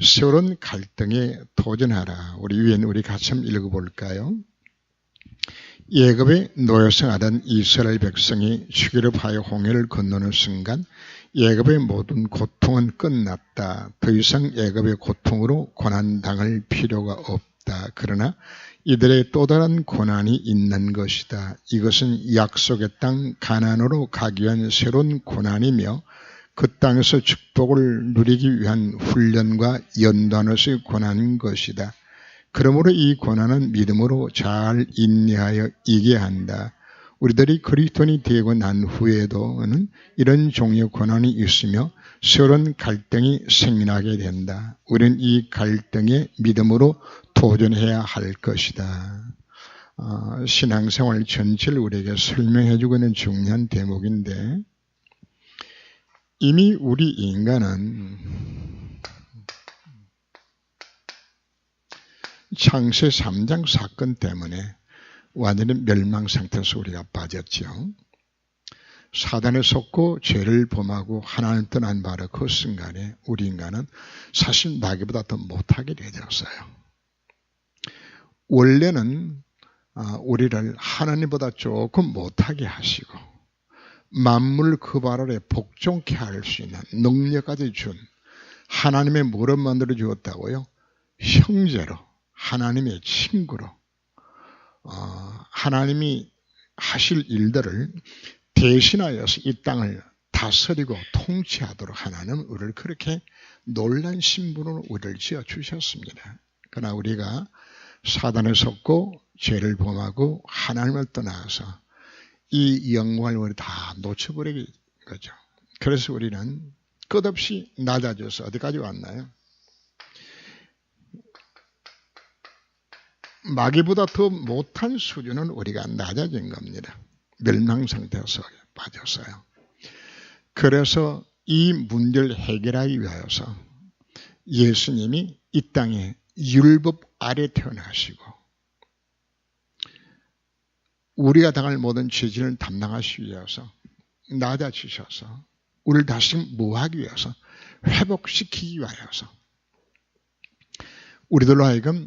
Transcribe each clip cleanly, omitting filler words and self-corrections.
새로운 갈등에 도전하라. 우리 위엔 우리 같이 한번 읽어볼까요? 애굽에 노예성하던 이스라엘 백성이 출애굽하여 홍해를 건너는 순간 애굽의 모든 고통은 끝났다. 더 이상 애굽의 고통으로 고난당할 필요가 없다. 그러나 이들의 또 다른 고난이 있는 것이다. 이것은 약속의 땅 가나안으로 가기 위한 새로운 고난이며 그 땅에서 축복을 누리기 위한 훈련과 연단에서의 고난인 것이다. 그러므로 이 고난은 믿음으로 잘 인내하여 이겨야 한다. 우리들이 그리스도인이 되고 난 후에도는 이런 종류의 고난이 있으며 새로운 갈등이 생겨나게 된다. 우리는 이 갈등에 믿음으로 도전해야 할 것이다. 신앙생활 전체를 우리에게 설명해 주고 있는 중요한 대목인데 이미 우리 인간은 창세 3장 사건 때문에 완전히 멸망 상태에서 우리가 빠졌죠. 사단에 속고 죄를 범하고 하나님 떠난 바로 그 순간에 우리 인간은 사실 나기보다 더 못하게 되었어요. 원래는 우리를 하나님보다 조금 못하게 하시고 만물 그 발 아래 복종케 할 수 있는 능력까지 준 하나님의 뭐를 만들어 주었다고요? 형제로, 하나님의 친구로 하나님이 하실 일들을 대신하여서 이 땅을 다스리고 통치하도록 하나님은 우리를 그렇게 놀란 신분으로 우리를 지어주셨습니다. 그러나 우리가 사단에 속고 죄를 범하고 하나님을 떠나서 이 영광을 우리 다 놓쳐버리는 거죠. 그래서 우리는 끝없이 낮아져서 어디까지 왔나요? 마귀보다 더 못한 수준은 우리가 낮아진 겁니다. 멸망 상태에서 빠졌어요. 그래서 이 문제를 해결하기 위하여서 예수님이 이 땅에 율법 아래 태어나시고 우리가 당할 모든 죄진을 담당하시기 위해서 낮아지셔서 우리를 다시 뭐하기 위해서 회복시키기 위하여서 우리들로 하여금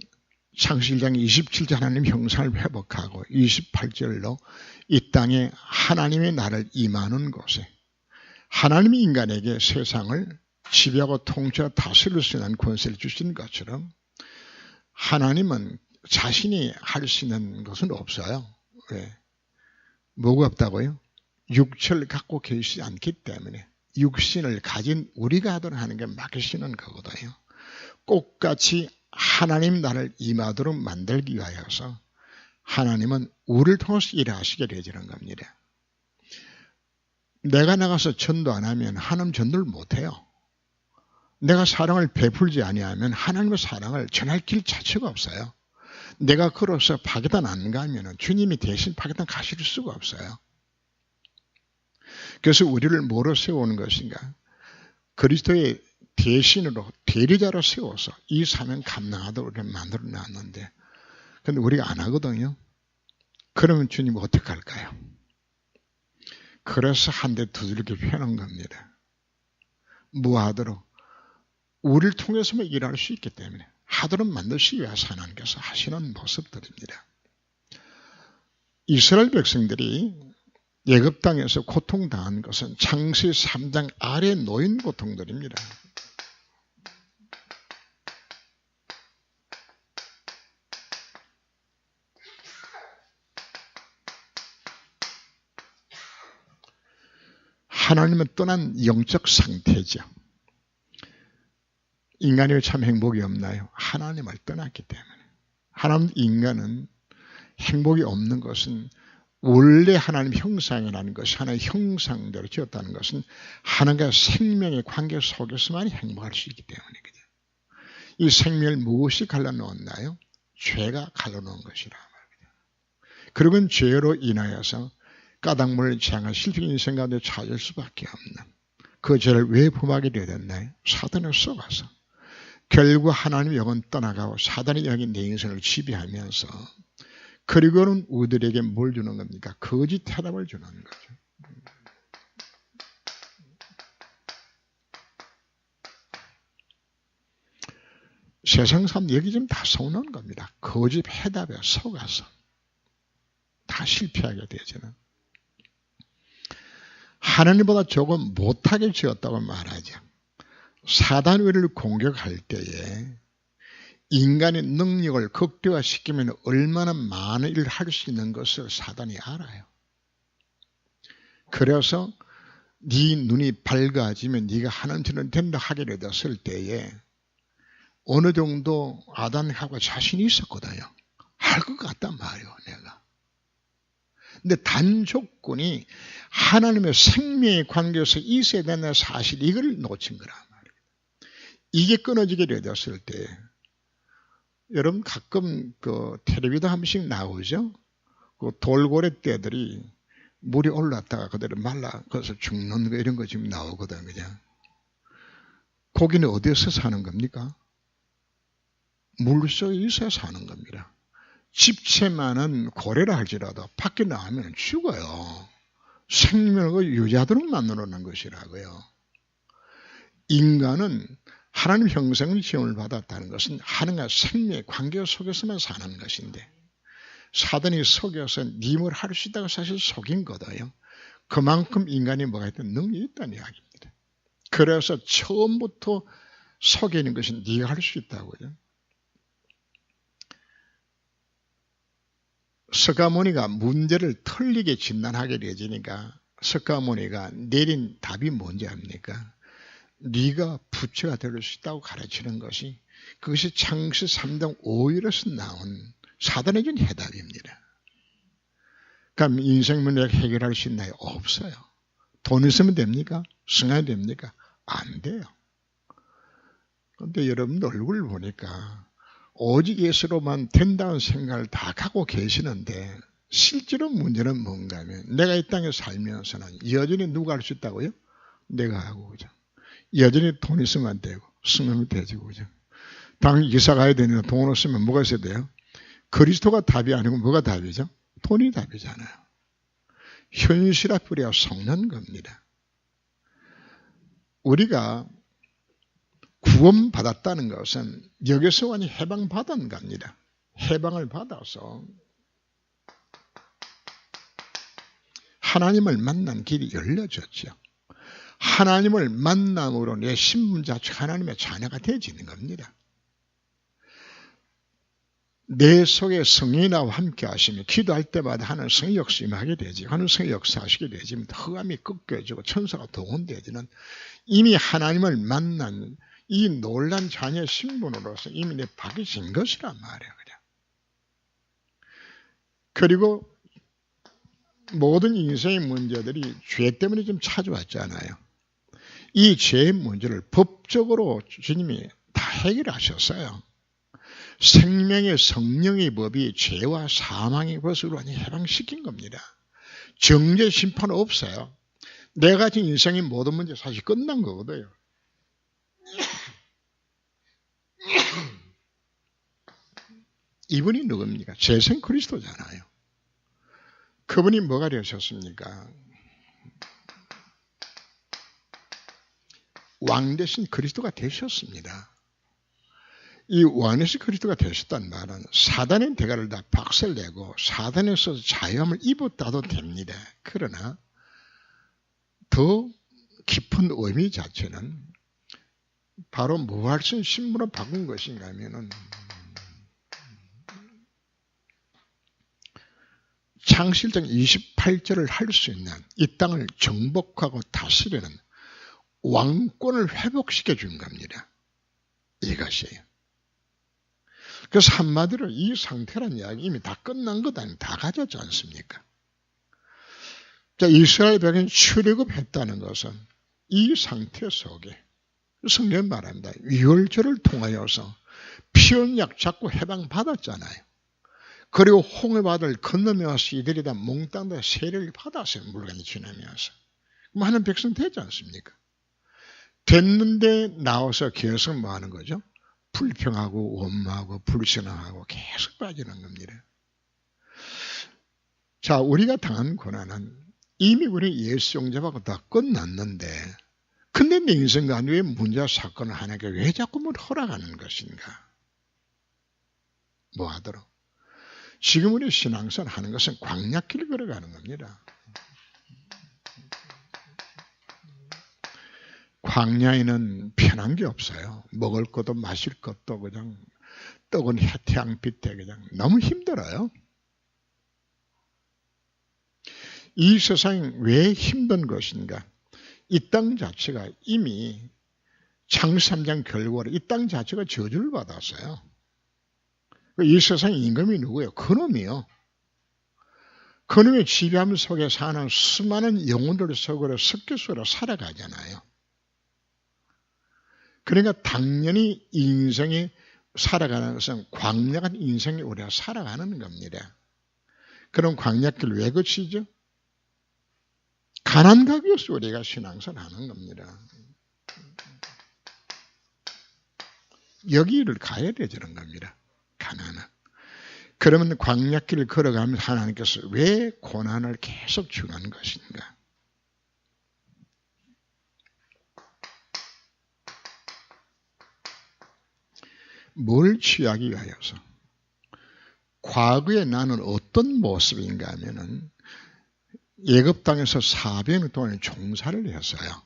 창세기 1장 27절 하나님 형상을 회복하고 28절로 이 땅에 하나님의 나라를 임하는 곳에 하나님이 인간에게 세상을 지배하고 통치하고 다스릴 수 있는 권세를 주신 것처럼 하나님은 자신이 할 수 있는 것은 없어요. 왜? 뭐가 없다고요? 육체를 갖고 계시지 않기 때문에 육신을 가진 우리가 하도록 하는 게 맡기시는 거거든요. 똑같이 하나님 나라를 임하도록 만들기 위하여서 하나님은 우리를 통해서 일하시게 되지는 겁니다. 내가 나가서 전도 안 하면 하나님 전도를 못해요. 내가 사랑을 베풀지 아니하면 하나님의 사랑을 전할 길 자체가 없어요. 내가 걸어서 파괴단 안 가면 주님이 대신 파괴단 가실 수가 없어요. 그래서 우리를 뭐로 세우는 것인가? 그리스도의 대신으로 대리자로 세워서 이 사명 감당하도록 우리를 만들어 놨는데 근데 우리가 안 하거든요. 그러면 주님 어떻게 할까요? 그래서 한 대 두들겨 펴는 겁니다. 무하도록 우리를 통해서만 일할 수 있기 때문에 하도록 만드시기 위해서 하나님께서 하시는 모습들입니다. 이스라엘 백성들이 애굽 땅에서 고통당한 것은 창세 3장 아래 놓인 고통들입니다. 하나님은 떠난 영적 상태죠. 인간이 참 행복이 없나요? 하나님을 떠났기 때문에. 하나님 인간은 행복이 없는 것은 원래 하나님 형상이라는 것이 하나의 형상대로 지었다는 것은 하나님과 생명의 관계 속에서만 행복할 수 있기 때문이거든요. 이 생명을 무엇이 갈라놓았나요? 죄가 갈라놓은 것이라 말입니다. 그리고 죄로 인하여서 까닭물을 향한 실패적인 인생 가운데 찾을 수밖에 없는 그 죄를 왜 범하게 되었나요? 사단에 속아서 결국 하나님의 영은 떠나가고 사단의 영이 내 인생을 지배하면서 그리고는 우리들에게 뭘 주는 겁니까? 거짓 해답을 주는 거죠. 세상 사람 여기 좀 다 속는 겁니다. 거짓 해답에 속아서 다 실패하게 되지는. 하나님보다 조금 못하게 지었다고 말하죠. 사단 우리를 공격할 때에 인간의 능력을 극대화시키면 얼마나 많은 일을 할 수 있는 것을 사단이 알아요. 그래서 네 눈이 밝아지면 네가 하나님처럼 된다 하게 되었을 때에 어느 정도 아담하고 자신이 있었거든요. 할 것 같단 말이에요, 내가. 근데 단 조건이 하나님의 생명의 관계에서 있어야 되는 사실, 이걸 놓친 거란 말이에요. 이게 끊어지게 되었을 때, 여러분 가끔 그 텔레비전 한 번씩 나오죠? 그 돌고래 떼들이 물이 올랐다가 그대로 말라서 죽는 거, 이런 거 지금 나오거든, 그냥. 고기는 어디서 사는 겁니까? 물속에 있어야 사는 겁니다. 집채만은 고래라 할지라도 밖에 나가면 죽어요. 생명을 유지하도록 만들어놓은 것이라고요. 인간은 하나님 형상의 지음을 받았다는 것은 하나님과 생명의 관계 속에서만 사는 것인데, 사단이 속여서 님을 할 수 있다고 사실 속인 거다요. 그만큼 인간이 뭐가 있든 능력이 있다는 이야기입니다. 그래서 처음부터 속이는 것은 네가 할 수 있다고요. 석가모니가 문제를 틀리게 진단하게 되지니까 석가모니가 내린 답이 뭔지 압니까? 네가 부처가 될 수 있다고 가르치는 것이, 그것이 창시 3장 5일에서 나온 사단의 준 해답입니다. 그럼 인생 문제를 해결할 수 있나요? 없어요. 돈 있으면 됩니까? 승하면 됩니까? 안 돼요. 그런데 여러분들 얼굴 보니까 오직 예수로만 된다는 생각을 다 갖고 계시는데, 실제로 문제는 뭔가 하면 내가 이 땅에 살면서는 여전히 누가 할 수 있다고요? 내가 하고, 그죠? 여전히 돈 있으면 안 되고 승하면 되지, 그죠? 당 이사 가야 되는데 돈 없으면 뭐가 있어야 돼요? 그리스도가 답이 아니고 뭐가 답이죠? 돈이 답이잖아요. 현실 앞으로 속는 겁니다. 우리가 구원받았다는 것은 여기서 완전히 해방받은 겁니다. 해방을 받아서 하나님을 만난 길이 열려졌죠. 하나님을 만남으로 내 신분 자체가 하나님의 자녀가 되어지는 겁니다. 내 속에 성령이 나와 함께 하시며 기도할 때마다 하는 성의 역심하게 되지, 하는 성의 역사하시게 되지, 흑암이 꺾여지고 천사가 동원되지는 이미 하나님을 만난 이 놀란 자녀의 신분으로서 이미 내 박이신 것이란 말이에요. 그냥. 그리고 모든 인생의 문제들이 죄 때문에 좀 찾아왔잖아요. 이 죄의 문제를 법적으로 주님이 다 해결하셨어요. 생명의 성령의 법이 죄와 사망의 것으로 해방시킨 겁니다. 정죄 심판 없어요. 내가 가진 인생의 모든 문제 사실 끝난 거거든요. 이분이 누굽니까? 재생 그리스도잖아요. 그분이 뭐가 되셨습니까? 왕 대신 그리스도가 되셨습니다. 이 왕 대신 그리스도가 되셨다는 말은 사단의 대가를 다 박살내고 사단에서 자유함을 입었다도 됩니다. 그러나 더 깊은 의미 자체는 바로 무할신 신분으로 바꾼 것인가 하면은 창세기 1장 28절을 할 수 있는, 이 땅을 정복하고 다스리는 왕권을 회복시켜 준 겁니다. 이것이에요. 그래서 한마디로 이 상태란 이야기 이미 다 끝난 것 아니면 다 가졌지 않습니까? 자, 이스라엘 백성이 출애굽했다는 것은 이 상태 속에 성경 말합니다. 유월절을 통하여서 피언약 잡고 해방받았잖아요. 그리고 홍해바다를 건너면서 이들이 다 몽땅 다 세례를 받았어요. 물건이 지나면서. 많은 백성 되지 않습니까? 됐는데 나와서 계속 뭐 하는 거죠? 불평하고 원망하고 불신앙하고 계속 빠지는 겁니다. 자, 우리가 당한 고난은 이미 우리 예수 영접하고 다 끝났는데, 근데 내 인생 가운데 왜 문제와 사건을 하나님께 왜 자꾸 뭘 허락하는 것인가? 뭐 하도록. 지금 우리 신앙생활 하는 것은 광야길을 걸어가는 겁니다. 광야에는 편한 게 없어요. 먹을 것도 마실 것도 그냥 떡은 태양빛에 그냥 너무 힘들어요. 이 세상이 왜 힘든 것인가? 이 땅 자체가 이미 창세 3장 결과로 이 땅 자체가 저주를 받았어요. 이 세상의 임금이 누구예요? 그놈이요. 그놈의 지배함 속에 사는 수많은 영혼들 속으로 섞여서 살아가잖아요. 그러니까 당연히 인생이 살아가는 것은 광야한 인생이 우리가 살아가는 겁니다. 그럼 광야길 왜 거치죠? 가난하기 위해서 우리가 신앙생활 하는 겁니다. 여기를 가야 되는 겁니다. 가난은. 그러면 광야길을 걸어가면서 하나님께서 왜 고난을 계속 주는 것인가? 뭘 취하기 위하여서? 과거에 나는 어떤 모습인가 하면은 애굽 땅에서 400년 동안 종사를 했어요.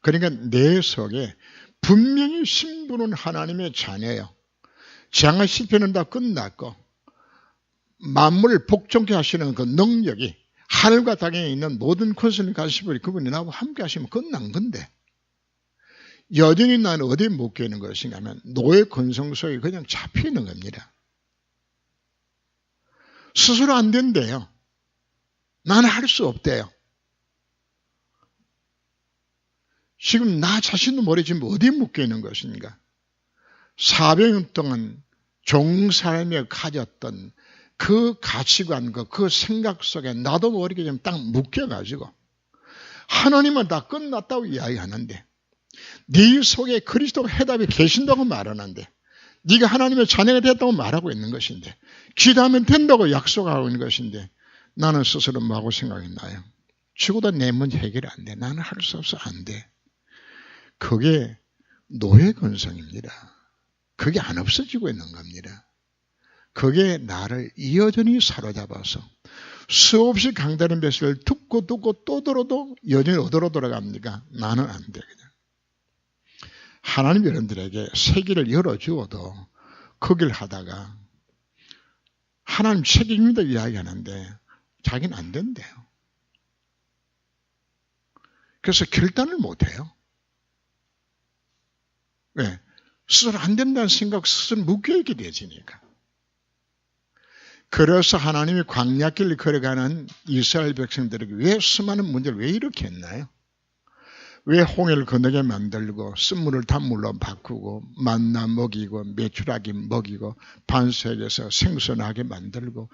그러니까 내 속에 분명히 신부는 하나님의 자녀예요. 장하 실패는 다 끝났고 만물을 복종케 하시는 그 능력이 하늘과 땅에 있는 모든 권세를 가시고 그분이 나와 함께 하시면 끝난 건데 여전히 나는 어디에 묶여 있는 것인가 하면 노예 근성 속에 그냥 잡혀 있는 겁니다. 스스로 안 된대요. 나는 할 수 없대요. 지금 나 자신도 모르지만 어디에 묶여 있는 것인가? 400년 동안 종살며 가졌던 그 가치관과 그 생각 속에 나도 모르게 좀 딱 묶여가지고 하나님은 다 끝났다고 이야기하는데 네 속에 그리스도가 해답이 계신다고 말하는데 네가 하나님의 자녀가 됐다고 말하고 있는 것인데 기도하면 된다고 약속하고 있는 것인데 나는 스스로 뭐하고 생각했나요? 죽어도 내 문제 해결이 안 돼. 나는 할 수 없어. 안 돼. 그게 노예 근성입니다. 그게 안 없어지고 있는 겁니다. 그게 나를 여전히 사로잡아서 수없이 강다른 뱃을 듣고 또 들어도 여전히 어디로 돌아갑니까? 나는 안 돼. 그냥. 하나님 여러분들에게 세계를 열어주어도 그 길 하다가 하나님 책임입니다 이야기하는데 자기는 안 된대요. 그래서 결단을 못해요. 왜? 스스로 안 된다는 생각 스스로 묶여있게 되지니까. 그래서 하나님이 광야길을 걸어가는 이스라엘 백성들에게 왜 수많은 문제를 왜 이렇게 했나요? 왜 홍해를 건너게 만들고 쓴물을 단물로 바꾸고 만나 먹이고 메추라기 먹이고 반석에서 생선하게 만들고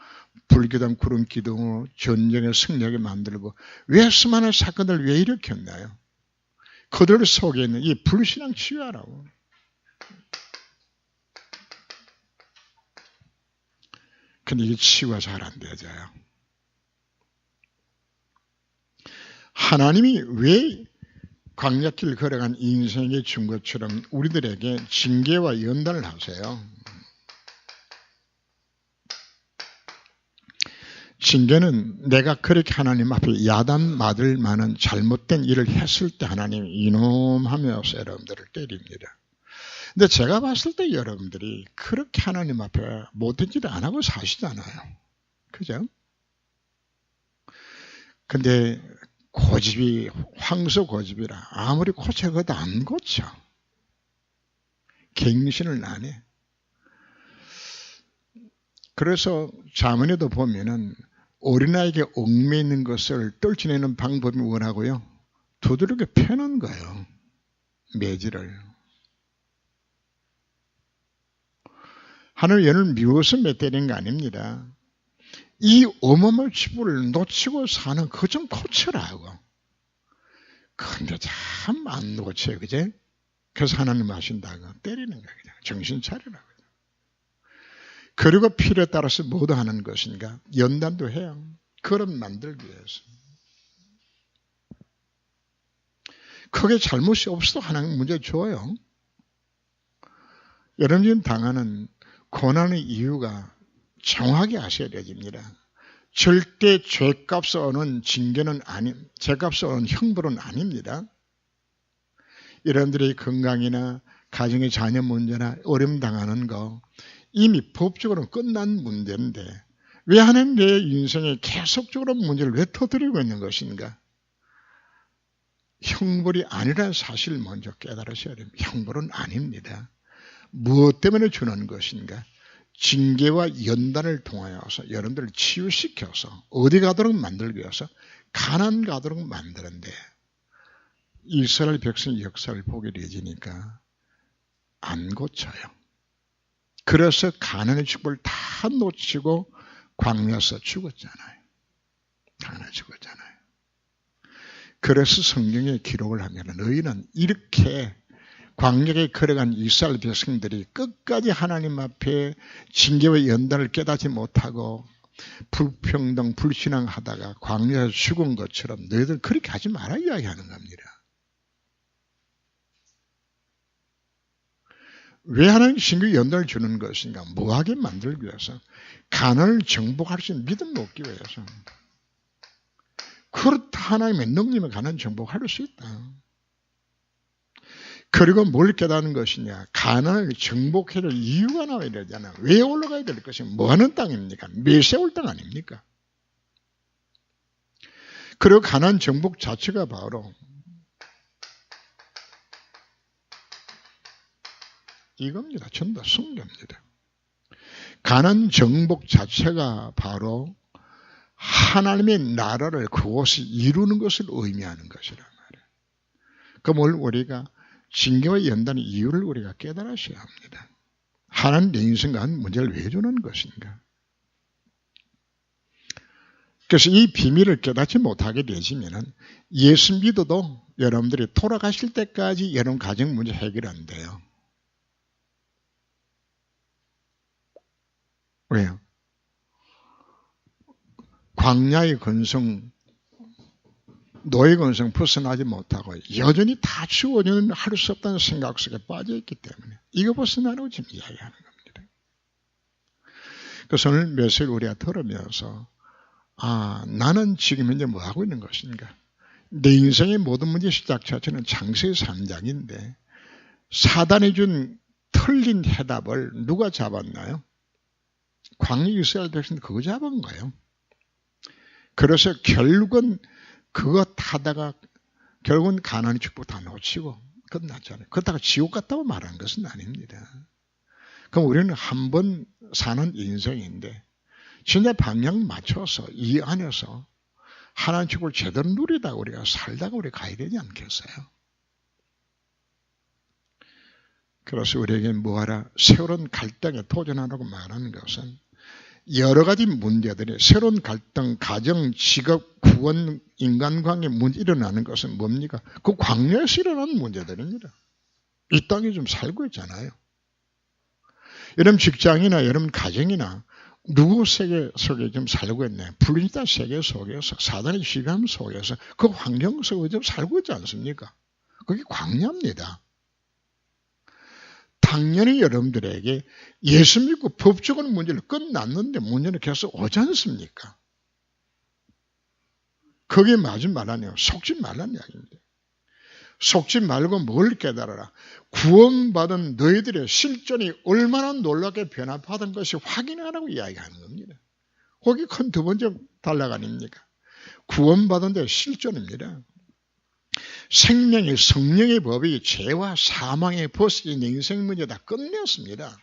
불기둥 구름 기둥으로 전쟁에 승리하게 만들고 왜 수많은 사건을 왜 일으켰나요? 그들 속에 있는 이 불신앙 치유하라고. 근데 이게 치유가 잘 안 되어져요. 하나님이 왜 광야길 걸어간 인생에 준 것처럼 우리들에게 징계와 연단을 하세요. 징계는 내가 그렇게 하나님 앞에 야단 맞을 만한 잘못된 일을 했을 때 하나님이 이놈 하면서 여러분들을 때립니다. 근데 제가 봤을 때 여러분들이 그렇게 하나님 앞에 못된 일을 안 하고 사시잖아요. 그죠? 근데 고집이 황소 고집이라 아무리 고쳐도 안 고쳐. 갱신을 안 해. 그래서 자문에도 보면은 어린아이에게 얽매이는 것을 떨쳐내는 방법이 뭐라고요? 두드러기 펴는 거예요. 매질을. 하나님 얘를 미워서 맺대는 거 아닙니다. 이 어마어마한 치부를 놓치고 사는 그 좀 고쳐라고. 근데 참 안 고쳐요. 그제? 그래서 하나님 하신다고 때리는 거예요. 그냥. 정신 차리라고. 그리고 필요에 따라서 뭐도 하는 것인가? 연단도 해요. 그런 만들기 위해서. 크게 잘못이 없어도 하나님 문제 줘요. 여러분이 당하는 고난의 이유가 정확히 아셔야 됩니다. 절대 죄값을 얻는 징계는 죄값을 얻는 형벌은 아닙니다. 여러분들의 건강이나 가정의 자녀 문제나 어려움 당하는 거 이미 법적으로 끝난 문제인데 왜 하나님 내 인생에 계속적으로 문제를 왜 터뜨리고 있는 것인가? 형벌이 아니라는 사실을 먼저 깨달으셔야 됩니다. 형벌은 아닙니다. 무엇 때문에 주는 것인가? 징계와 연단을 통하여서 여러분들을 치유시켜서 어디 가도록 만들기 위해서 가난 가도록 만드는데 이스라엘 백성의 역사를 보게 되지니까 안 고쳐요. 그래서 가난의 축복을 다 놓치고 광야에서 죽었잖아요. 가난에 죽었잖아요. 그래서 성경에 기록을 하면 너희는 이렇게 광야에 걸어간 이스라엘 백성들이 끝까지 하나님 앞에 징계와 연단을 깨닫지 못하고 불평등, 불신앙하다가 광야에서 죽은 것처럼 너희들 그렇게 하지 마라 이야기하는 겁니다. 왜 하나님 징계 연단을 주는 것인가? 뭐하게 만들기 위해서? 가난을 정복할 수 있는 믿음을 얻기 위해서. 그렇다 하나님의 능력을 가난 정복할 수 있다. 그리고 뭘 깨닫는 것이냐? 가난을 정복해야 될 이유가 나와야 되잖아. 왜 올라가야 될 것이냐? 뭐하는 땅입니까? 메세올 땅 아닙니까? 그리고 가난 정복 자체가 바로 이겁니다. 전부 다 성경입니다. 가난 정복 자체가 바로 하나님의 나라를 그곳이 이루는 것을 의미하는 것이란 말이에요. 그럼 우리가 징계와 연단의 이유를 우리가 깨달으셔야 합니다. 하나님 내 인생과 한 문제를 왜 주는 것인가? 그래서 이 비밀을 깨닫지 못하게 되시면 예수 믿어도 여러분들이 돌아가실 때까지 여러분 가정 문제 해결 안 돼요. 왜요? 광야의 근성, 노예 근성 벗어나지 못하고 여전히 다 치워지는 할 수 없다는 생각 속에 빠져있기 때문에 이거 벗어나라고 지금 이야기하는 겁니다. 그래서 오늘 메시지를 우리가 들으면서 나는 지금 현재 뭐 하고 있는 것인가? 내 인생의 모든 문제 시작 자체는 창세기 3장인데 사단이 준 틀린 해답을 누가 잡았나요? 광야 이스라엘 백성이 그거 잡은 거예요. 그래서 결국은 그거 타다가 결국은 가나안의 축복 다 놓치고 끝났잖아요. 그렇다고 지옥 갔다고 말하는 것은 아닙니다. 그럼 우리는 한 번 사는 인생인데 진짜 방향 맞춰서 이 안에서 하나님 축복을 제대로 누리다가 우리가 살다가 우리 가야 되지 않겠어요? 그래서 우리에게 뭐하라? 새로운 갈등에 도전하라고 말하는 것은 여러 가지 문제들이 새로운 갈등, 가정, 직업, 구원, 인간관계 문제 일어나는 것은 뭡니까? 그 광야에서 일어나는 문제들입니다. 이 땅에 좀 살고 있잖아요. 여러분 직장이나 여러분 가정이나 누구 세계 속에 좀 살고 있네. 불린다 세계 속에서 사단의 시감 속에서 그 환경 속에 좀 살고 있지 않습니까? 그게 광야입니다. 당연히 여러분들에게 예수 믿고 법적으로 문제를 끝났는데 문제는 계속 오지 않습니까? 그게 맞은 말 아니에요. 속지 말라는 이야기입니다. 속지 말고 뭘 깨달아라. 구원받은 너희들의 실존이 얼마나 놀랍게 변화받은 것이 확인하라고 이야기하는 겁니다. 거기 큰 두 번째 단락 아닙니까? 구원받은 데 실존입니다. 생명의 성령의 법이 죄와 사망의 벗어진 인생 문제 다 끝냈습니다.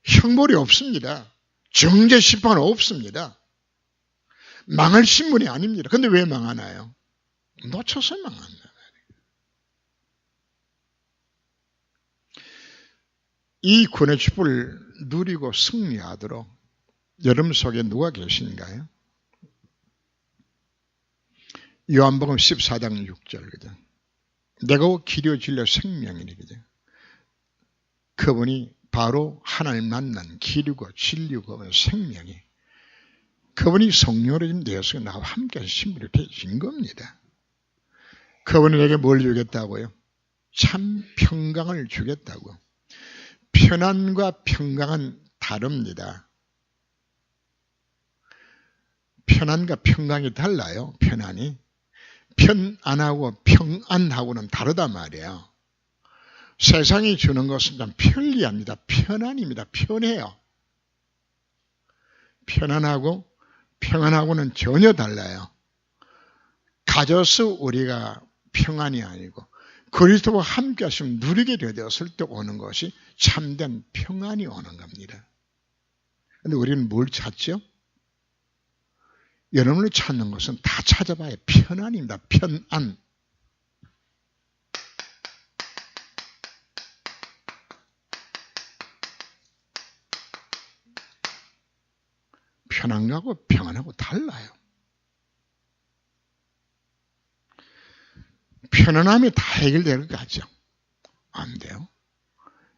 형벌이 없습니다. 정죄 심판 없습니다. 망할 신분이 아닙니다. 근데 왜 망하나요? 놓쳐서 망한다. 이 구원의 축복을 누리고 승리하도록 여러분 속에 누가 계신가요? 요한복음 14장 6절 그죠? 내가 길이요 진리요 생명이니 그죠? 그분이 바로 하나님 만난 길이고 진리고 생명이 그분이 성령으로 지금 내 속에 나와 함께 신분이 되신 겁니다. 그분이 내게 뭘 주겠다고요? 참 평강을 주겠다고. 편안과 평강은 다릅니다. 편안과 평강이 달라요. 편안이. 편안하고 평안하고는 다르단 말이에요. 세상이 주는 것은 좀 편리합니다. 편안입니다. 편해요. 편안하고 평안하고는 전혀 달라요. 가져서 우리가 평안이 아니고 그리스도와 함께 하시면 누리게 되었을 때 오는 것이 참된 평안이 오는 겁니다. 그런데 우리는 뭘 찾죠? 여러분을 찾는 것은 다 찾아봐야 편안입니다. 편안. 편안하고 평안하고 달라요. 편안함이 다 해결될 것 같죠? 안 돼요.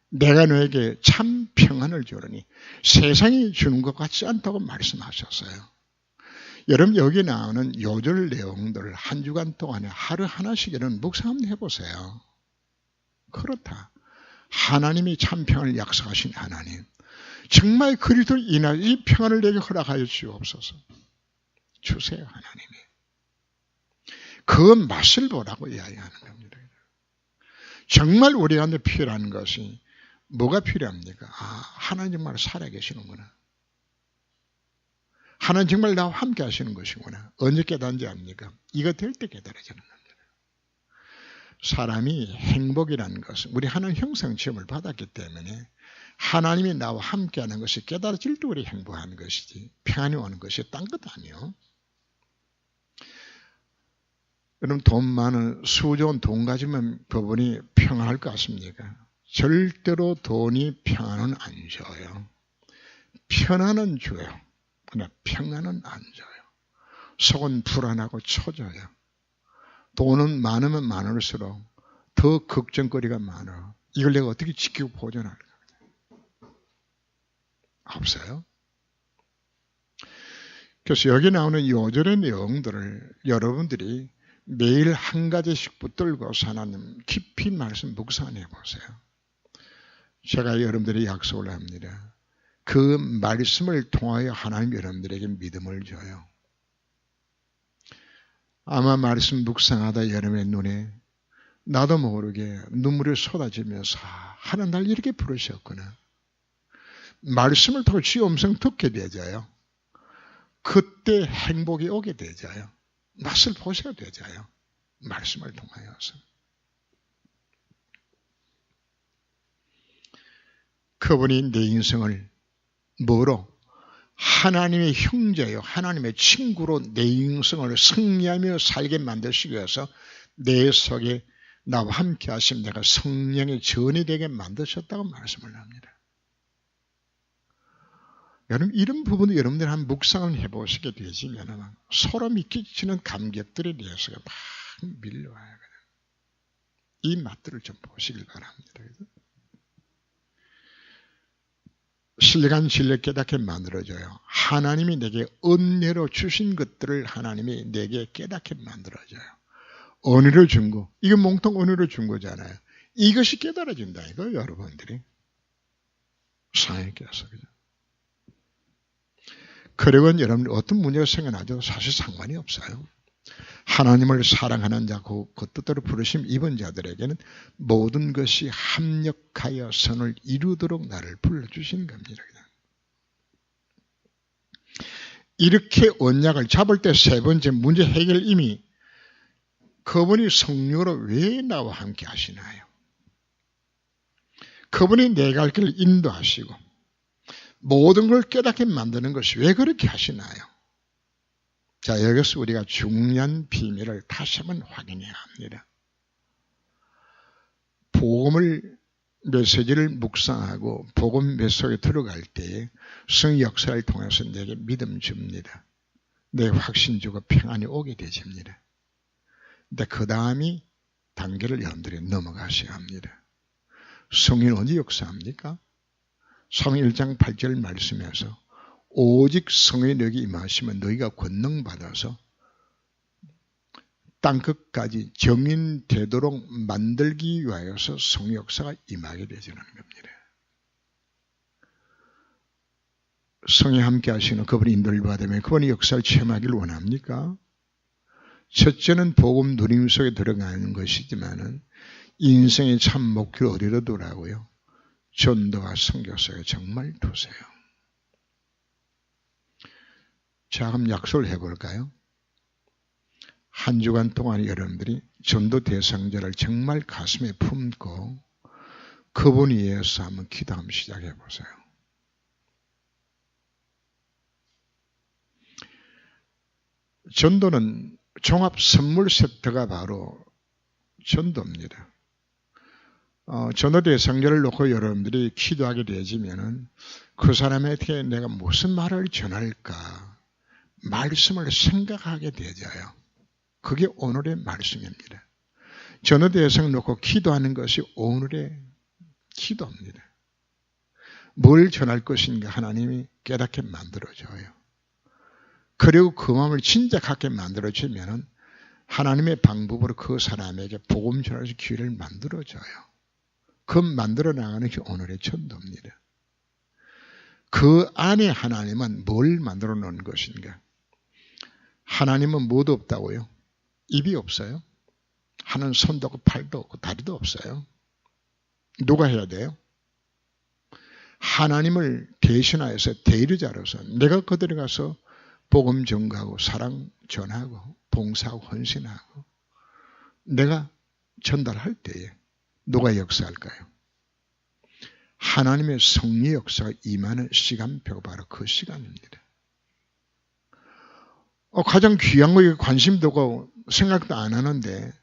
내가 너에게 참 평안을 주려니 세상이 주는 것 같지 않다고 말씀하셨어요. 여러분 여기 나오는 요절 내용들을 한 주간 동안에 하루 하나씩 여러분 묵상 한번 해보세요. 그렇다. 하나님이 참 평안을 약속하신 하나님. 정말 그리스도를 인하여 이 평안을 내게 허락하여 주옵소서. 주세요 하나님이. 그 맛을 보라고 이야기하는 겁니다. 정말 우리한테 필요한 것이 뭐가 필요합니까? 하나님 정말 살아계시는구나. 하나님 정말 나와 함께 하시는 것이구나. 언제 깨닫는지 압니까? 이거 될 때 깨달아지는 겁니다. 사람이 행복이라는 것은 우리 하나님 형상 시험을 받았기 때문에 하나님이 나와 함께 하는 것이 깨달아질 때 우리 행복한 것이지 평안이 오는 것이 딴 것 아니에요. 여러분 돈 많은 수 좋은 돈 가지면 법원이 평안할 것 같습니까? 절대로 돈이 평안은 안 줘요. 편안은 줘요. 그러나 평안은 안 줘요. 속은 불안하고 초조해요. 돈은 많으면 많을수록 더 걱정거리가 많아. 이걸 내가 어떻게 지키고 보존할까? 없어요. 그래서 여기 나오는 요절의 내용들을 여러분들이 매일 한 가지씩 붙들고서 하나님 깊이 말씀 묵상해 보세요. 제가 여러분들이 약속을 합니다. 그 말씀을 통하여 하나님 여러분들에게 믿음을 줘요. 아마 말씀 묵상하다 여러분의 눈에 나도 모르게 눈물이 쏟아지면서 하나님 날 이렇게 부르셨구나. 말씀을 통해 주의 음성 듣게 되져요. 그때 행복이 오게 되져요. 맛을 보셔야 되져요. 말씀을 통하여서. 그분이 내 인생을 뭐로? 하나님의 형제요. 하나님의 친구로 내 인생을 승리하며 살게 만드시기 위해서 내 속에 나와 함께 하시면 내가 성령의 전이 되게 만드셨다고 말씀을 합니다. 여러분 이런 부분을 여러분들 한 묵상을 해보시게 되시면 소름이 끼치는 감격들에 대해서 막 밀려와요. 이 맛들을 좀 보시길 바랍니다. 신뢰간 진리 깨닫게 만들어줘요. 하나님이 내게 은혜로 주신 것들을 하나님이 내게 깨닫게 만들어줘요. 은혜를 준 거, 이거 몽통 은혜로 준 거잖아요. 이것이 깨달아진다 이거 여러분들이 상했겠어. 그리고 여러분 어떤 문제가 생겨나도 사실 상관이 없어요. 하나님을 사랑하는 자, 그 뜻대로 부르심 입은 자들에게는 모든 것이 합력하여 선을 이루도록 나를 불러주시는 겁니다. 이렇게 언약을 잡을 때 세 번째 문제 해결 이미 그분이 성령으로 왜 나와 함께 하시나요? 그분이 내 갈 길을 인도하시고 모든 걸 깨닫게 만드는 것이 왜 그렇게 하시나요? 자, 여기서 우리가 중요한 비밀을 다시 한번 확인해야 합니다. 복음을 메시지를 묵상하고 복음 메시지에 들어갈 때 성령 역사를 통해서 내게 믿음 줍니다. 내 확신 주고 평안이 오게 되집니다. 근데 그 다음이 단계를 여러분들이 넘어가셔야 합니다. 성령은 언제 역사합니까? 사무엘 1장 8절 말씀에서 오직 성령이 너에게 임하시면 너희가 권능 받아서 땅끝까지 정인되도록 만들기 위하여서 성령 역사가 임하게 되지는 겁니다. 성에 함께 하시는 그분이 인도를 받으면 그분이 역사를 체험하기를 원합니까? 첫째는 복음 누림 속에 들어가는 것이지만은 인생의 참 목표를 어디로 두라고요? 전도와 선교 속에 정말 두세요. 자, 그럼 약속을 해볼까요? 한 주간 동안 여러분들이 전도 대상자를 정말 가슴에 품고 그분이 위해서 한번 기도 한번 시작해 보세요. 전도는 종합 선물 세트가 바로 전도입니다. 전도 대상자를 놓고 여러분들이 기도하게 되어지면은 그 사람에게 내가 무슨 말을 전할까 말씀을 생각하게 되어져요. 그게 오늘의 말씀입니다. 전도 대상 놓고 기도하는 것이 오늘의 기도입니다. 뭘 전할 것인가 하나님이 깨닫게 만들어줘요. 그리고 그 마음을 진작하게 만들어주면 하나님의 방법으로 그 사람에게 복음 전할 수 기회를 만들어줘요. 그 만들어 나가는 게 오늘의 전도입니다. 그 안에 하나님은 뭘 만들어 놓은 것인가? 하나님은 뭐도 없다고요? 입이 없어요. 하는 손도 없고 팔도 없고 다리도 없어요. 누가 해야 돼요? 하나님을 대신하여서 대리자로서 내가 그들에 가서 복음 전가하고 사랑 전하고 봉사하고 헌신하고 내가 전달할 때에 누가 역사할까요? 하나님의 성리의 역사가 임하는 시간표가 바로 그 시간입니다. 가장 귀한 거에 관심도 없고 생각도 안 하는데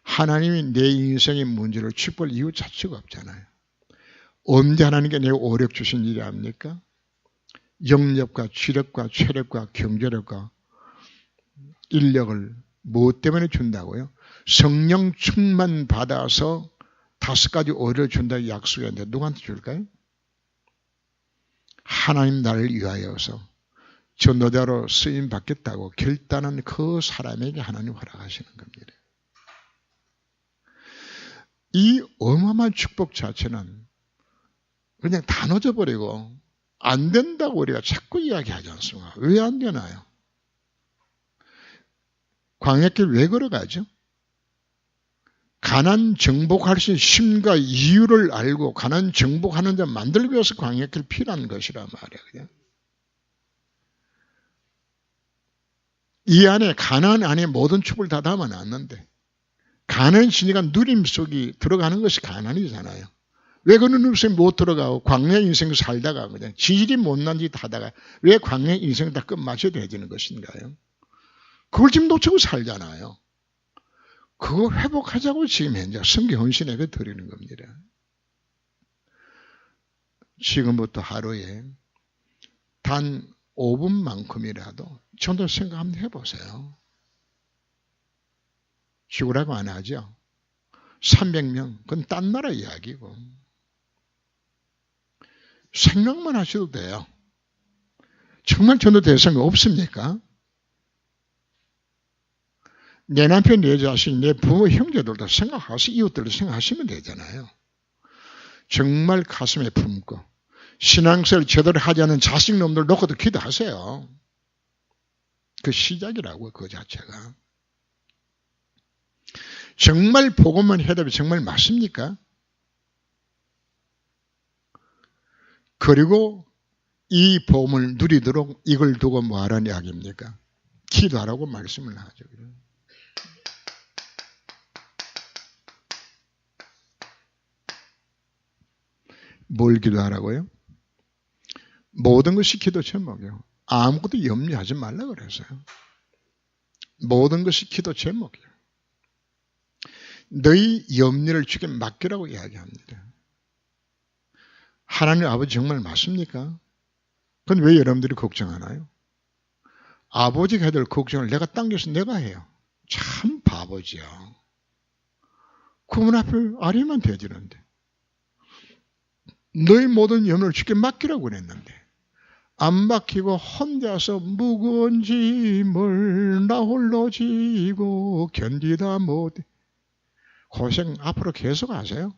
하나님이 내 인생의 문제를 짚을 이유 자체가 없잖아요. 언제 하나님께 내가 오력 주신 일이 압니까? 영력과 지력과 체력과 경제력과 인력을 무엇 때문에 준다고요? 성령 충만 받아서 5가지 오력을 준다고 약속했는데 누구한테 줄까요? 하나님 나를 위하여서 전도자로 쓰임 받겠다고 결단한 그 사람에게 하나님 허락하시는 겁니다. 이 어마어마한 축복 자체는 그냥 다 넣어버리고 안 된다고 우리가 자꾸 이야기하지 않습니까? 왜 안 되나요? 광야길 왜 걸어가죠? 가나안 정복할 수 있는 힘과 이유를 알고 가나안 정복하는 데 만들기 위해서 광야길 필요한 것이란 말이에요. 그냥. 이 안에 가나안 안에 모든 축복을 다 담아놨는데 가나안 신이가 누림 속에 들어가는 것이 가나안이잖아요. 왜 그런 누림 못 들어가고 광야 인생 살다가 그냥 지질이 못난 짓 하다가 왜 광야 인생 다 끝마쳐야 되는 것인가요? 그걸 지금 놓치고 살잖아요. 그거 회복하자고 지금 현재 성경 헌신에게 드리는 겁니다. 지금부터 하루에 단 5분만큼이라도 전도 생각 한번 해보세요. 죽으라고 안 하죠. 300명, 그건 딴 나라 이야기고. 생각만 하셔도 돼요. 정말 전도 대상이 없습니까? 내 남편, 내 자식, 내 부모, 형제들도 생각하시, 이웃들도 생각하시면 되잖아요. 정말 가슴에 품고 신앙생활 제대로 하지 않은 자식놈들 놓고도 기도하세요. 그 시작이라고 그 자체가. 정말 복음만 해답이 정말 맞습니까? 그리고 이 복음을 누리도록 이걸 두고 뭐 하라는 이야기입니까? 기도하라고 말씀을 하죠. 뭘 기도하라고요? 모든 것이 기도 제목이에요. 아무것도 염려하지 말라 그랬어요. 모든 것이 기도 제목이에요. 너희 염려를 주께 맡기라고 이야기합니다. 하나님 아버지 정말 맞습니까? 그건 왜 여러분들이 걱정하나요? 아버지가 해야 될 걱정을 내가 당겨서 내가 해요. 참 바보지요. 그분 앞에 아뢰면 되지는데. 너희 모든 염려를 주께 맡기라고 그랬는데 안 맡기고 혼자서 무거운 짐을 나 홀로 지고 견디다 못해. 고생 앞으로 계속 하세요.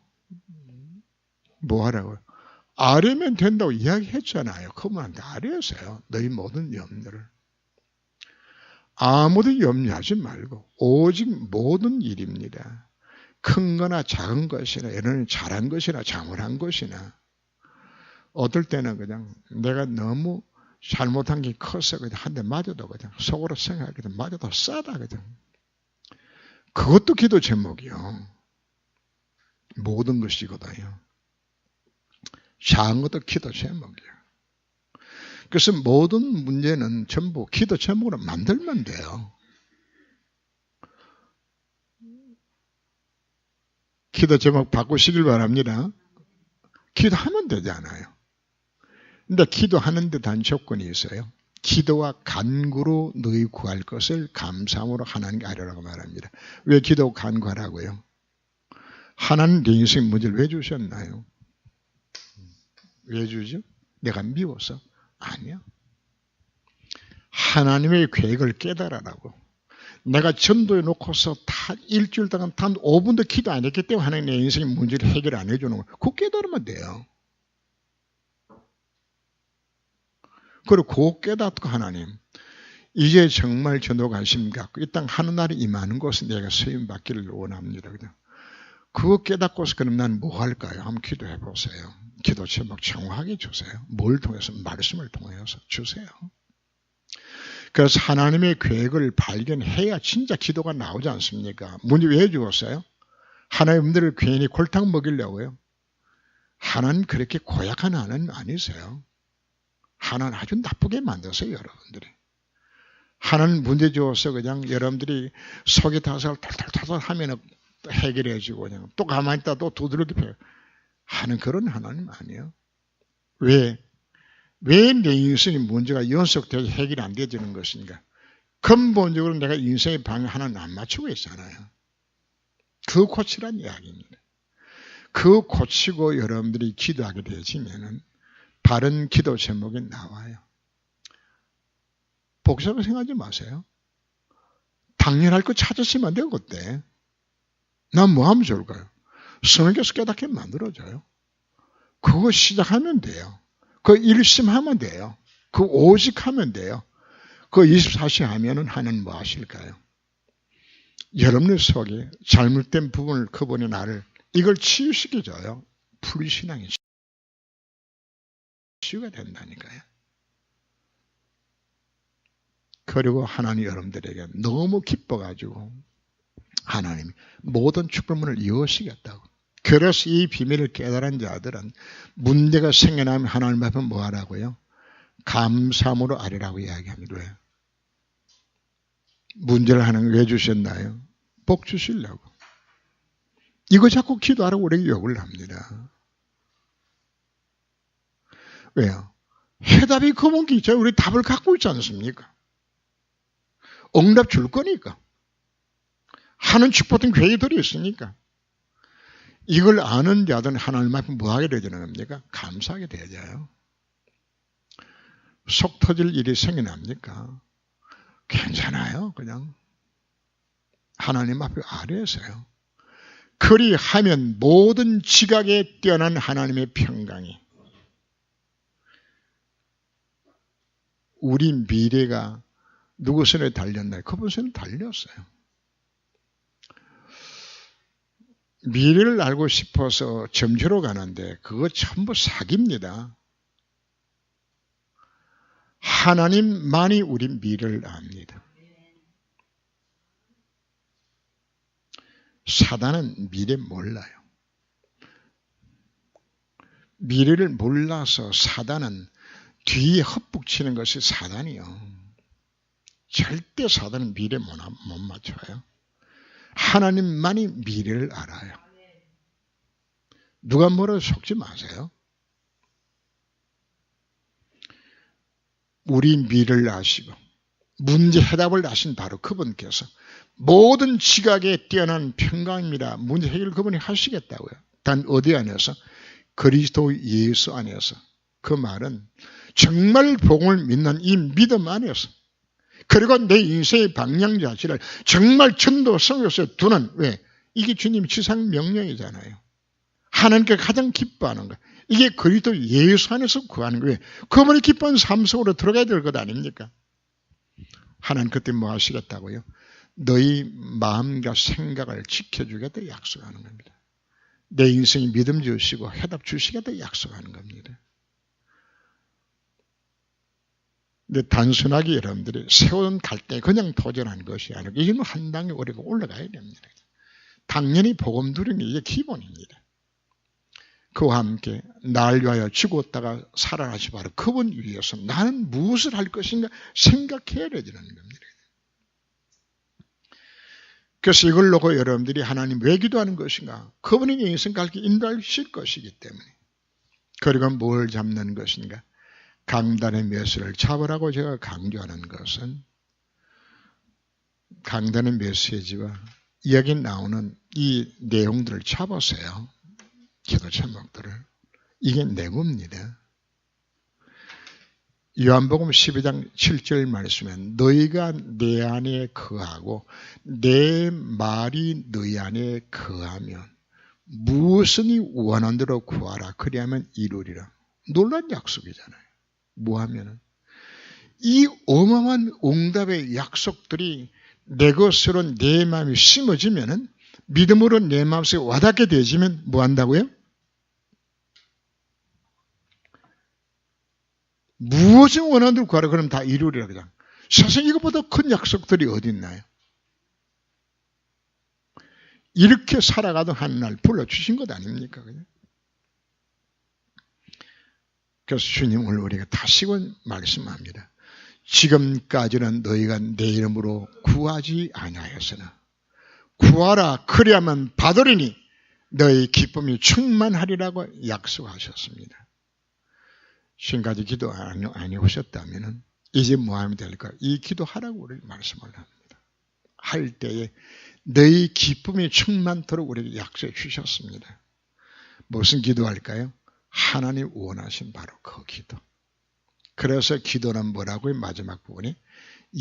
뭐 하라고요? 아뢰면 된다고 이야기했잖아요. 그분한테 아뢰었어요. 너희 모든 염려를. 아무도 염려하지 말고 오직 모든 일입니다. 큰 거나 작은 것이나 이런 잘한 것이나 잘못한 것이나 어떨 때는 그냥 내가 너무 잘못한 게 커서 그냥 한 대 맞아도 그냥 속으로 생각하게 돼 맞아도 싸다 그냥. 그것도 기도 제목이요. 모든 것이거든요. 작은 것도 기도 제목이에요. 그래서 모든 문제는 전부 기도 제목으로 만들면 돼요. 기도 제목 바꾸시길 바랍니다. 기도하면 되잖아요. 근데 기도하는 데 단 조건이 있어요. 기도와 간구로 너희 구할 것을 감사함으로 하나님께 아뢰라고 말합니다. 왜 기도 간구하라고요? 하나님 내 인생 문제를 왜 주셨나요? 왜 주죠? 내가 미워서? 아니요. 하나님의 계획을 깨달으라고. 내가 전도해 놓고서 다 일주일 동안 단 5분도 기도 안 했기 때문에 하나님 내 인생의 문제를 해결 안 해주는 거예요. 그거 깨달으면 돼요. 그리고 그거 깨닫고 하나님 이제 정말 전도 관심 갖고 이 땅 하늘나라에 임하는 곳에 내가 쓰임 받기를 원합니다. 그냥. 그거 깨닫고서 그럼 난 뭐 할까요? 한번 기도해 보세요. 기도 제목 정확하게 주세요. 뭘 통해서? 말씀을 통해서 주세요. 그래서 하나님의 계획을 발견해야 진짜 기도가 나오지 않습니까? 문제 왜 주었어요? 하나님들을 괜히 골탕 먹이려고요. 하나님 그렇게 고약한 하나님 아니세요. 하나님 아주 나쁘게 만드세요, 여러분들이. 하나님 문제 주어서 그냥 여러분들이 속이 타서 탈탈탈탈 하면 해결해주고 그냥 또 가만히 있다 또 두드러기 하는 그런 하나님 아니에요. 왜 내 인생의 문제가 연속되어 해결이 안 되어지는 것인가? 근본적으로 내가 인생의 방향 하나는 안 맞추고 있잖아요. 그거 고치란 이야기입니다. 그거 고치고 여러분들이 기도하게 되어지면은 바른 기도 제목이 나와요. 복잡하게 생각하지 마세요. 당연할 거 찾으시면 안 돼요, 그때. 난 뭐 하면 좋을까요? 성령께서 깨닫게 만들어줘요. 그거 시작하면 돼요. 그 일심하면 돼요. 그 오직 하면 돼요. 그 24시 하면은 하나님 뭐 하실까요? 여러분의 속에 잘못된 부분을 그분이 나를 이걸 치유시켜줘요. 불신앙이 치유가 된다니까요. 그리고 하나님 여러분들에게 너무 기뻐가지고 하나님이 모든 축복문을 여시겠다고. 그래서 이 비밀을 깨달은 자들은 문제가 생겨나면 하나님 앞에 뭐 하라고요? 감사함으로 아뢰라고 이야기합니다. 왜? 문제를 하나님 왜 주셨나요? 복 주시려고. 이거 자꾸 기도하라고 우리에게 욕을 합니다. 왜요? 해답이 그분께 있죠. 우리 답을 갖고 있지 않습니까? 응답 줄 거니까. 하는 축복된 계획들이 있으니까. 이걸 아는 자들은 하나님 앞에 뭐 하게 되는 겁니까? 감사하게 되어져요. 속 터질 일이 생겨납니까? 괜찮아요. 그냥 하나님 앞에 아뢰세요. 그리하면 모든 지각에 뛰어난 하나님의 평강이 우리 미래가 누구 손에 달렸나요? 그분 손에 달렸어요. 미래를 알고 싶어서 점주로 가는데 그거 전부 사기입니다. 하나님만이 우리 미래를 압니다. 사단은 미래 몰라요. 미래를 몰라서 사단은 뒤에 헛북치는 것이 사단이요. 절대 사단은 미래 못 맞춰요. 하나님만이 미래를 알아요. 누가 뭐라도 속지 마세요. 우리 미래를 아시고 문제 해답을 아신 바로 그분께서 모든 지각에 뛰어난 평강입니다. 문제 해결 그분이 하시겠다고요. 단 어디 안에서? 그리스도 예수 안에서. 그 말은 정말 복음을 믿는 이 믿음 안에서 그리고 내 인생의 방향 자체를 정말 전도 성역에서 두는 왜? 이게 주님 지상 명령이잖아요. 하나님께 가장 기뻐하는 것. 이게 그리스도 예수 안에서 구하는 거예요. 그분이 기뻐하는 삶 속으로 들어가야 될 것 아닙니까? 하나님 그때 뭐 하시겠다고요? 너희 마음과 생각을 지켜주겠다 약속하는 겁니다. 내 인생에 믿음 주시고 해답 주시겠다 약속하는 겁니다. 근데 단순하게 여러분들이 세운 갈등에 그냥 도전하는 것이 아니고 이건 한 단계 우리가 올라가야 됩니다. 당연히 복음 누리는 게 이게 기본입니다. 그와 함께 날 위하여 죽었다가 살아나시 바로 그분 위해서 나는 무엇을 할 것인가 생각해야 되는 겁니다. 그래서 이걸 놓고 여러분들이 하나님 왜 기도하는 것인가? 그분이 인생 갈 길 인도하실 것이기 때문에. 그리고 뭘 잡는 것인가? 강단의 메시지를 잡으라고 제가 강조하는 것은 강단의 메시지와 여기 나오는 이 내용들을 잡으세요. 기도 제목들을. 이게 내부입니다. 요한복음 12장 7절 말씀에 너희가 내 안에 거하고 내 말이 너희 안에 거하면 무엇이니 원하는 대로 구하라. 그리하면 이루리라. 놀라운 약속이잖아요. 뭐하면은 이 어마어마한 응답의 약속들이 내 것으로 내 마음이 심어지면은 믿음으로 내 마음속에 와닿게 되지면 뭐 한다고요? 무엇을 원하는 대로 구하라. 그럼 다 이루리라. 그냥. 사실 이것보다 큰 약속들이 어디 있나요? 이렇게 살아가던 한 날 불러주신 것 아닙니까? 그냥. 그래서 주님 오늘 우리가 다시금 말씀합니다. 지금까지는 너희가 내 이름으로 구하지 아니하였으나 구하라 그리하면 받으리니 너희 기쁨이 충만하리라고 약속하셨습니다. 지금까지 기도 안 해오셨다면 이제 뭐 하면 될까? 이 기도하라고 우리 말씀을 합니다. 할 때에 너희 기쁨이 충만토록 우리에게 약속해 주셨습니다. 무슨 기도할까요? 하나님 원하신 바로 그 기도. 그래서 기도는 뭐라고요? 마지막 부분이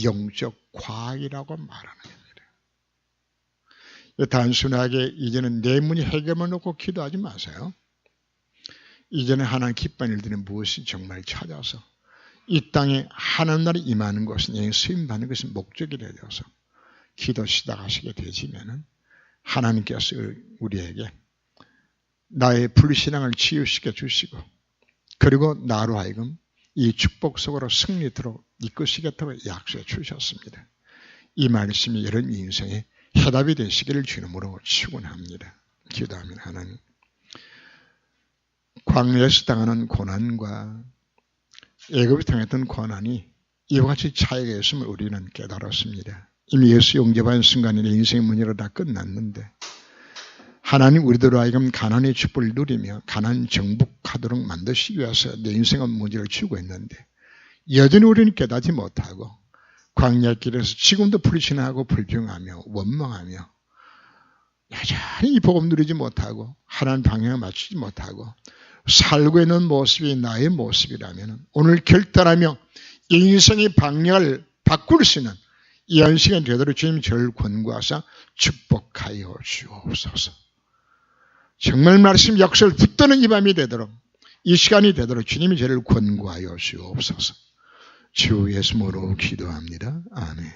영적 과학이라고 말하는 겁니다. 단순하게 이제는 내 문이 해결만 놓고 기도하지 마세요. 이제는 하나님 기뻐하는 일들이 무엇이 정말 찾아서 이 땅에 하나님 나라에 임하는 것은 수임받는 것이 목적이 되어서 기도 시작하시게 되시면은 하나님께서 우리에게 나의 불신앙을 치유시켜 주시고 그리고 나로 하여금 이 축복 속으로 승리토록 이끄시겠다고 약속해 주셨습니다. 이 말씀이 여러분 인생에 해답이 되시기를 주님으로 축원합니다. 기도하면 하나님 광야에서 당하는 고난과 애굽이 당했던 고난이 이와 같이 차이가 있음을 우리는 깨달았습니다. 이미 예수 영접한 순간에 내 인생의 문제로 다 끝났는데 하나님 우리들로 하여금 가난의 축복을 누리며 가난 정복하도록 만드시기 위해서 내 인생의 문제를 주고 있는데 여전히 우리는 깨닫지 못하고 광야길에서 지금도 불신하고 불평하며 원망하며 여전히 이 복음 누리지 못하고 하나님 방향을 맞추지 못하고 살고 있는 모습이 나의 모습이라면 오늘 결단하며 인생의 방향을 바꿀 수 있는 이 연식은 되도록 주님 저를 권고하사 축복하여 주옵소서. 정말 말씀 역설 붙드는 이 밤이 되도록 이 시간이 되도록 주님이 저를 권고하여 주옵소서. 주 예수님으로 기도합니다. 아멘.